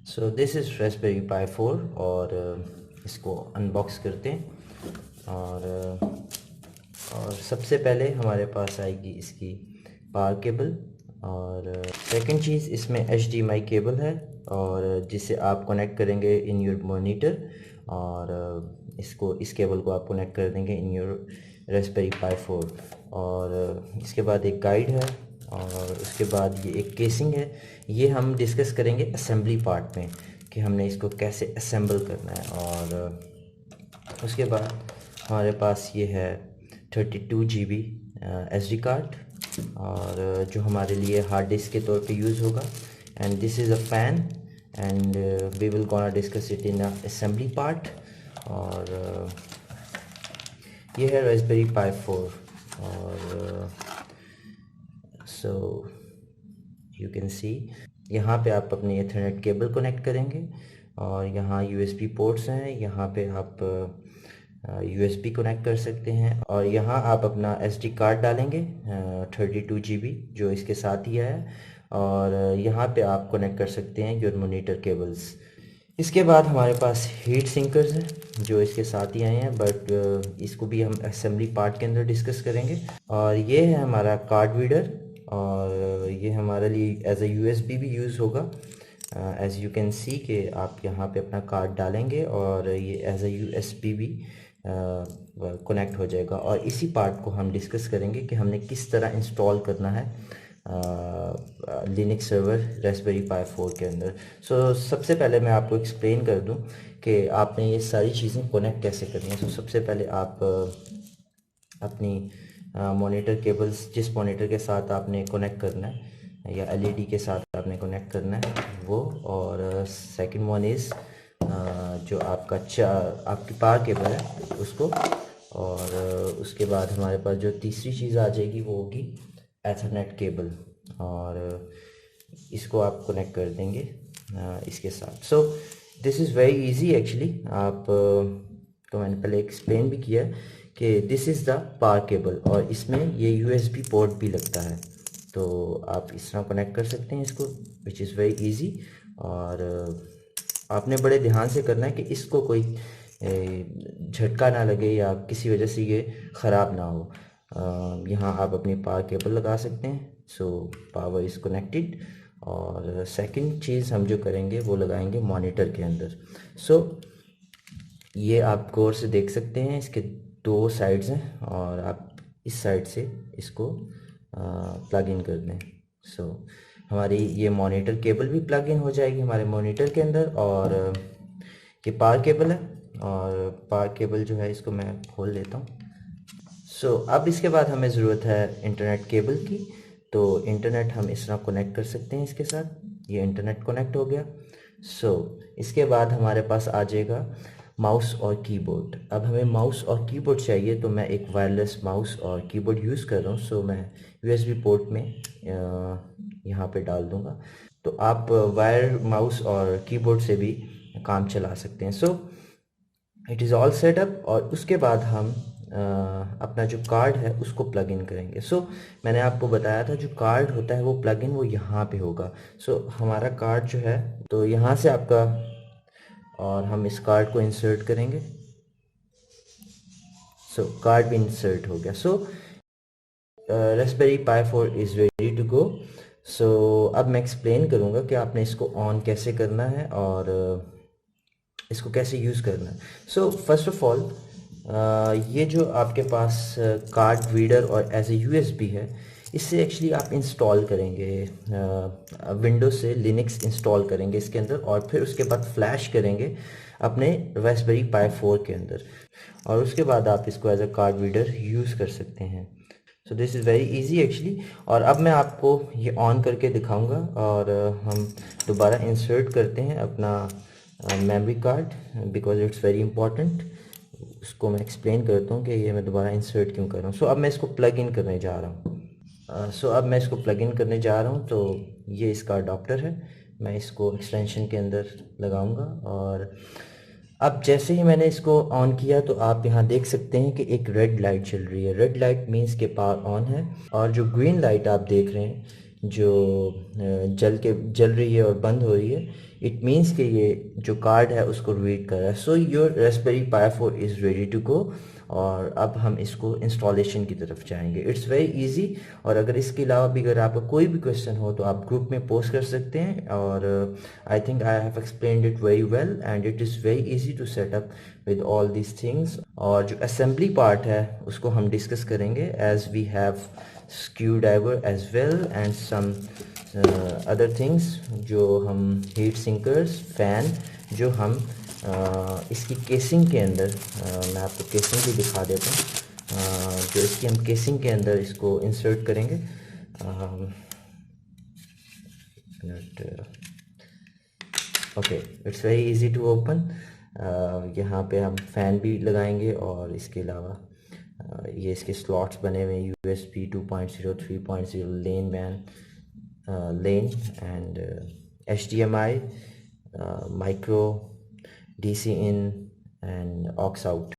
So this is Raspberry Pi 4 और इसको unbox करते हैं। और सबसे पहले हमारे पास आएगी इसकी पावर केबल, और सेकंड चीज़ इसमें HDMI केबल है और जिसे आप कनेक्ट करेंगे इन योर मॉनिटर, और इस केबल को आप कनेक्ट कर देंगे इन योर Raspberry Pi 4। और इसके बाद एक गाइड है और उसके बाद ये एक केसिंग है। ये हम डिस्कस करेंगे असेंबली पार्ट में कि हमने इसको कैसे असेंबल करना है। और उसके बाद हमारे पास ये है 32 GB SD कार्ड, और जो हमारे लिए हार्ड डिस्क के तौर पे यूज़ होगा। And this is a fan and we will gonna discuss it in assembly part. और ये है Raspberry Pi 4 और सो यू कैन सी यहाँ पे आप अपनी एथरनेट केबल कनेक्ट करेंगे और यहाँ USB पोर्ट्स हैं। यहाँ पे आप USB कनेक्ट कर सकते हैं और यहाँ आप अपना SD कार्ड डालेंगे 32 GB जो इसके साथ ही है, और यहाँ पे आप कनेक्ट कर सकते हैं योर मॉनिटर केबल्स। इसके बाद हमारे पास हीट सिंकर्स हैं जो इसके साथ ही आए हैं, बट इसको भी हम असेंबली पार्ट के अंदर डिस्कस करेंगे। और ये है हमारा कार्ड रीडर, और ये हमारे लिए एज अ USB भी यूज़ होगा। एज यू कैन सी कि आप यहाँ पे अपना कार्ड डालेंगे और ये एज अ USB भी कनेक्ट हो जाएगा। और इसी पार्ट को हम डिस्कस करेंगे कि हमने किस तरह इंस्टॉल करना है लिनक्स सर्वर Raspberry Pi 4 के अंदर। सो सबसे पहले मैं आपको एक्सप्लेन कर दूं कि आपने ये सारी चीज़ें कनेक्ट कैसे करनी है। सो सबसे पहले आप अपनी मॉनिटर केबल्स, जिस मॉनिटर के साथ आपने कनेक्ट करना है या LED के साथ आपने कनेक्ट करना है वो, और सेकंड वन इज़ जो आपकी पावर केबल है उसको। और उसके बाद हमारे पास जो तीसरी चीज़ आ जाएगी वो होगी एथरनेट केबल, और इसको आप कनेक्ट कर देंगे इसके साथ। सो this is very easy actually. आप तो मैंने पहले एक्सप्लेन भी किया कि this is the power cable और इसमें ये USB पोर्ट भी लगता है, तो आप इस तरह कनेक्ट कर सकते हैं इसको, विच इज़ वेरी इजी। और आपने बड़े ध्यान से करना है कि इसको कोई झटका ना लगे या किसी वजह से ये ख़राब ना हो। यहाँ आप अपनी पावर केबल लगा सकते हैं। So power is connected. और सेकंड चीज़ हम जो करेंगे वो लगाएंगे मॉनिटर के अंदर। सो ये आप गौर से देख सकते हैं, इसके दो साइड्स हैं और आप इस साइड से इसको प्लग इन कर दें। सो हमारी ये मॉनिटर केबल भी प्लग इन हो जाएगी हमारे मॉनिटर के अंदर। और ये पावर केबल है, और पावर केबल जो है इसको मैं खोल लेता हूँ। सो अब इसके बाद हमें ज़रूरत है इंटरनेट केबल की, तो इंटरनेट हम इस तरह कनेक्ट कर सकते हैं इसके साथ। ये इंटरनेट कनेक्ट हो गया। सो इसके बाद हमारे पास आ जाएगा माउस और कीबोर्ड। अब हमें माउस और कीबोर्ड चाहिए, तो मैं एक वायरलेस माउस और कीबोर्ड यूज़ कर रहा हूँ। सो मैं USB पोर्ट में यहाँ पे डाल दूँगा, तो आप वायर माउस और कीबोर्ड से भी काम चला सकते हैं। So it is all setup. और उसके बाद हम अपना जो कार्ड है उसको प्लग इन करेंगे। सो मैंने आपको बताया था जो कार्ड होता है वो प्लग इन वो यहाँ पे होगा। सो हमारा कार्ड जो है तो यहाँ से आपका, और हम इस कार्ड को इंसर्ट करेंगे। सो कार्ड भी इंसर्ट हो गया। So Raspberry Pi 4 is ready to go. So अब मैं एक्सप्लेन करूँगा कि आपने इसको ऑन कैसे करना है और इसको कैसे यूज़ करना है। सो फर्स्ट ऑफ ऑल ये जो आपके पास कार्ड रीडर और एज ए USB है, इससे एक्चुअली आप इंस्टॉल करेंगे विंडोज से लिनक्स इंस्टॉल करेंगे इसके अंदर, और फिर उसके बाद फ्लैश करेंगे अपने Raspberry Pi 4 के अंदर, और उसके बाद आप इसको as a card reader use कर सकते हैं। So this is very easy actually. और अब मैं आपको ये ऑन करके दिखाऊंगा, और हम दोबारा इंसर्ट करते हैं अपना memory card, because it's very important. उसको मैं एक्सप्लेन करता हूँ कि ये मैं दोबारा इंसर्ट क्यों कर रहा हूँ। सो अब मैं इसको प्लग इन करने जा रहा हूँ। सो अब मैं इसको प्लग इन करने जा रहा हूँ। तो ये इसका अडॉप्टर है, मैं इसको एक्सटेंशन के अंदर लगाऊंगा। और अब जैसे ही मैंने इसको ऑन किया तो आप यहाँ देख सकते हैं कि एक रेड लाइट चल रही है। रेड लाइट मीन्स के पावर ऑन है, और जो ग्रीन लाइट आप देख रहे हैं जो जल रही है और बंद हो रही है, इट मीन्स कि ये जो कार्ड है उसको रीड कर रहा है। So your Raspberry Pi 4 is ready to go. और अब हम इसको इंस्टॉलेशन की तरफ जाएंगे। It's very easy. और अगर इसके अलावा भी अगर आपका कोई भी क्वेश्चन हो तो आप ग्रुप में पोस्ट कर सकते हैं। और I think I have explained it very well and it is very easy to set up with all these things. और जो असेंबली पार्ट है उसको हम डिस्कस करेंगे as we have screwdriver as well and some other things, जो हम heat सिंकर्स, fan, जो हम इसकी केसिंग के अंदर मैं आपको केसिंग भी दिखा देता हूँ, जो इसकी हम केसिंग के अंदर इसको इंसर्ट करेंगे। Okay, it's very easy to open. यहाँ पे हम फैन भी लगाएंगे और इसके अलावा ये इसके स्लॉट्स बने हुए हैं, USB 2.0, 3.0, लेन वैन, LAN and HDMI, micro, DC in and aux out.